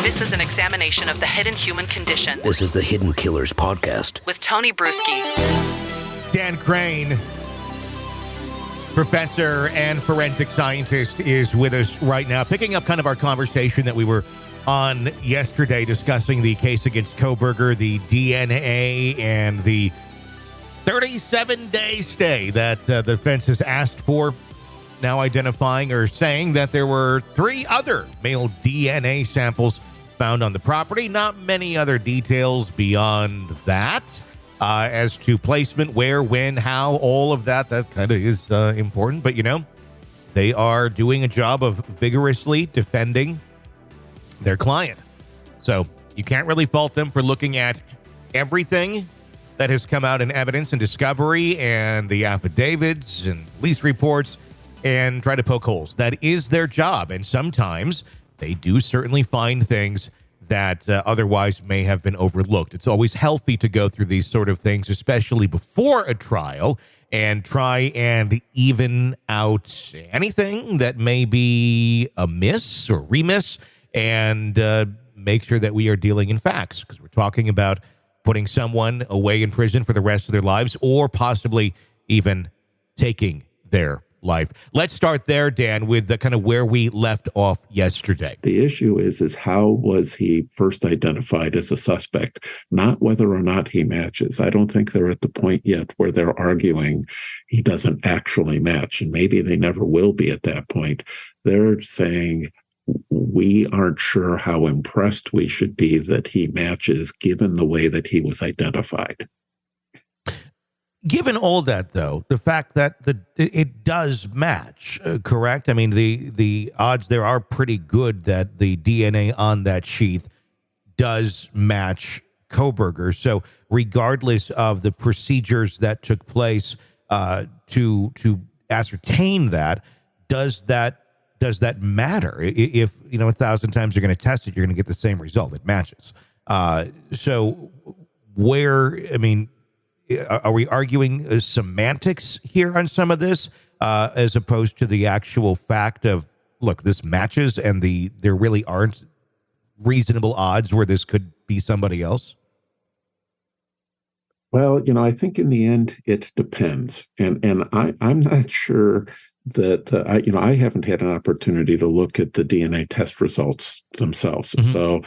This is an examination of the hidden human condition. This is the Hidden Killers Podcast. With Tony Brueski. Dan Krane, professor and forensic scientist, is with us right now, picking up kind of our conversation that we were on yesterday, discussing the case against Kohberger, the DNA, and the 37-day stay that the defense has asked for, now identifying or saying that there were 3 other male DNA samples found on the property. Not many other details beyond that as to placement, where, when, how, all of that. That kind of is important. But, you know, they are doing a job of vigorously defending their client. So you can't really fault them for looking at everything that has come out in evidence and discovery and the affidavits and police reports and try to poke holes. That is their job. And sometimes they do certainly find things that otherwise may have been overlooked. It's always healthy to go through these sort of things, especially before a trial, and try and even out anything that may be amiss or remiss, and make sure that we are dealing in facts, because we're talking about putting someone away in prison for the rest of their lives, or possibly even taking their life. Let's start there, Dan, with the kind of where we left off yesterday. The issue is how was he first identified as a suspect, not whether or not he matches. I don't think they're at the point yet where they're arguing he doesn't actually match, and maybe they never will be at that point. They're saying we aren't sure how impressed we should be that he matches given the way that he was identified. Given all that, though, the fact that it does match, correct? I mean, the odds there are pretty good that the DNA on that sheath does match Kohberger. So regardless of the procedures that took place to ascertain that, does that matter? If, 1,000 times you're going to test it, you're going to get the same result. It matches. So are we arguing semantics here on some of this, as opposed to the actual fact of, look, this matches and there really aren't reasonable odds where this could be somebody else? Well, I think in the end it depends, and I'm not sure that I haven't had an opportunity to look at the DNA test results themselves, mm-hmm. So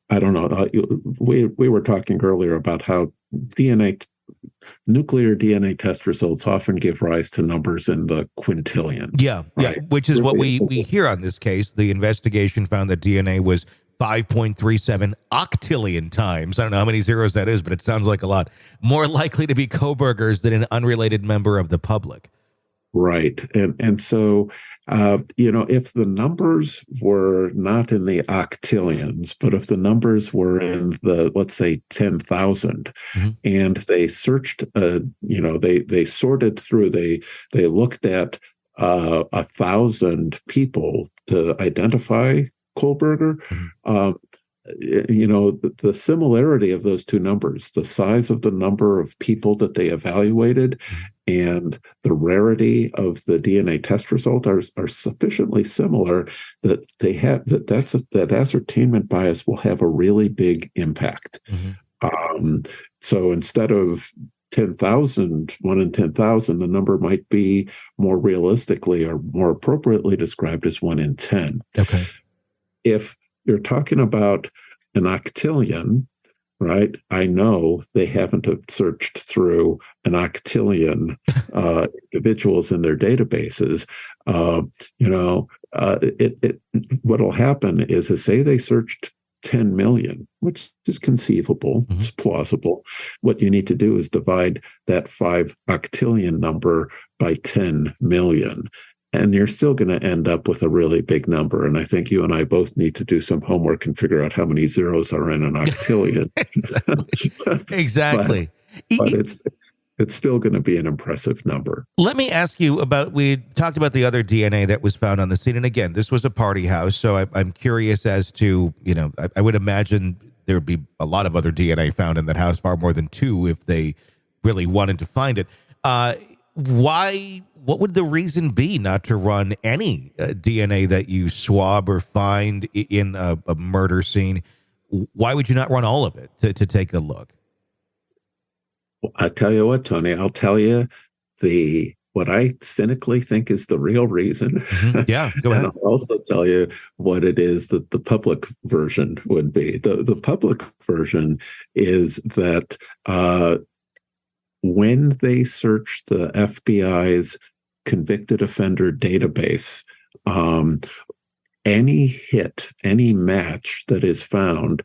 I don't know. We were talking earlier about how nuclear DNA test results often give rise to numbers in the quintillions. Yeah, right? Which is what we hear on this case. The investigation found that DNA was 5.37 octillion times. I don't know how many zeros that is, but it sounds like a lot. More likely to be Kohberger's than an unrelated member of the public. Right. And so, if the numbers were not in the octillions, but if the numbers were in the, let's say, 10,000, mm-hmm. and they searched, they sorted through, they looked at 1,000 people to identify Kohberger, mm-hmm. The similarity of those two numbers, the size of the number of people that they evaluated and the rarity of the DNA test result are sufficiently similar that that ascertainment bias will have a really big impact. Mm-hmm. So instead of 10,000, 1 in 10,000, the number might be more realistically or more appropriately described as 1 in 10. Okay. If you're talking about an octillion, right? I know they haven't searched through an octillion individuals in their databases. What'll happen is say they searched 10 million, which is conceivable, mm-hmm. It's plausible. What you need to do is divide that 5 octillion number by 10 million. And you're still going to end up with a really big number. And I think you and I both need to do some homework and figure out how many zeros are in an octillion. Exactly. But it's still going to be an impressive number. Let me ask you we talked about the other DNA that was found on the scene. And again, this was a party house. So I'm curious as to, I would imagine there would be a lot of other DNA found in that house, far more than 2 if they really wanted to find it. Why what would the reason be not to run any DNA that you swab or find in a murder scene? Why would you not run all of it to take a look? I tell you what, Tony, I'll tell you what I cynically think is the real reason. Mm-hmm. Yeah, go ahead. And I'll also tell you what it is that the public version would be. The public version is that when they search the FBI's convicted offender database, any match that is found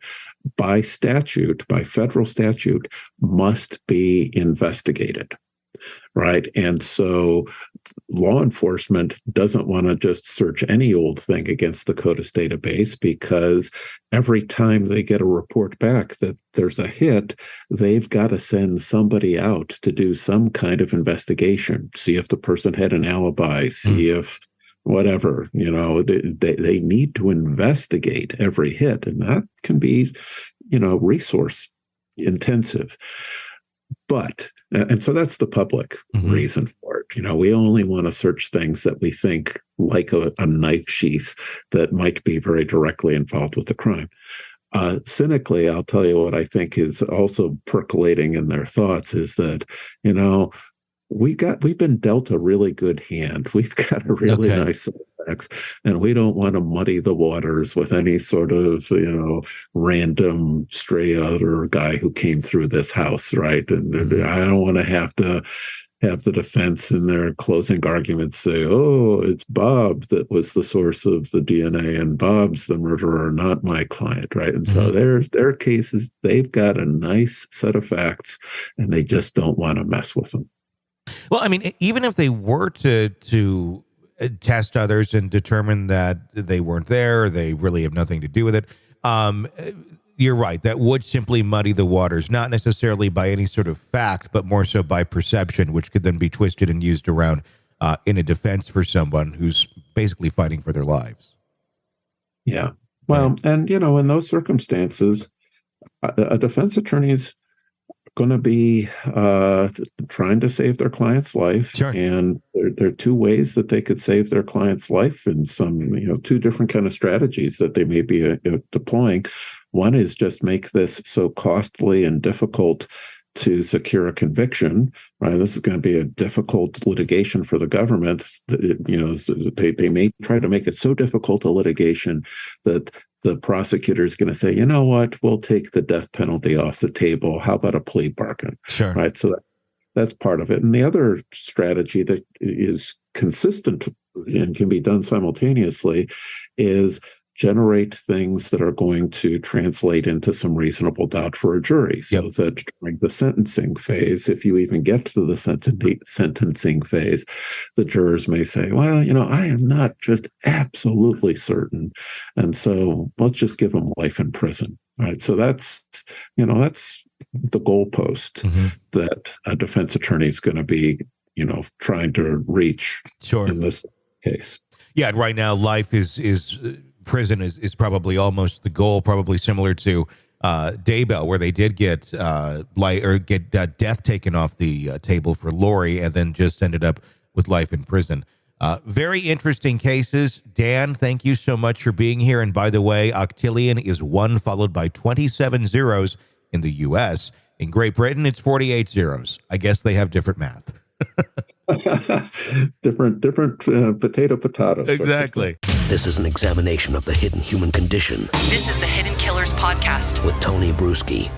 by statute, by federal statute, must be investigated. Right. And so law enforcement doesn't want to just search any old thing against the CODIS database, because every time they get a report back that there's a hit, they've got to send somebody out to do some kind of investigation, see if the person had an alibi, see if whatever, they need to investigate every hit. And that can be, resource intensive. And so that's the public reason for it. We only want to search things that we think, like a knife sheath, that might be very directly involved with the crime. Cynically, I'll tell you what I think is also percolating in their thoughts is that, we've been dealt a really good hand. We've got a really nice set of facts, and we don't want to muddy the waters with any sort of, random stray other guy who came through this house, right? And I don't want to have the defense in their closing arguments say, oh, it's Bob that was the source of the DNA and Bob's the murderer, not my client, right? And so their cases, they've got a nice set of facts, and they just don't want to mess with them. Well, I mean, even if they were to test others and determine that they weren't there, or they really have nothing to do with it, you're right. That would simply muddy the waters, not necessarily by any sort of fact, but more so by perception, which could then be twisted and used around in a defense for someone who's basically fighting for their lives. Yeah. Well, and, in those circumstances, a defense attorney is going to be trying to save their client's life. Sure. And there are two ways that they could save their client's life, and some, two different kind of strategies that they may be deploying. One is just make this so costly and difficult to secure a conviction, right? This is going to be a difficult litigation for the government. They may try to make it so difficult a litigation that the prosecutor is going to say, you know what, we'll take the death penalty off the table. How about a plea bargain? Sure. Right. So that's part of it. And the other strategy that is consistent and can be done simultaneously is generate things that are going to translate into some reasonable doubt for a jury, so that during the sentencing phase, if you even get to the sentencing phase, the jurors may say, well, I am not just absolutely certain, and so let's just give them life in prison. Right. So that's the goalpost that a defense attorney is going to be, trying to reach in this case. Yeah. Right now, life is prison is probably almost the goal, probably similar to Daybell, where they did get death taken off the table for Lori, and then just ended up with life in prison. Very interesting cases. Dan, thank you so much for being here. And by the way, octillion is 1 followed by 27 zeros in the U.S. In Great Britain, it's 48 zeros. I guess they have different math. different potato. Exactly. This is an examination of the hidden human condition This is the Hidden Killers Podcast with Tony Brueski.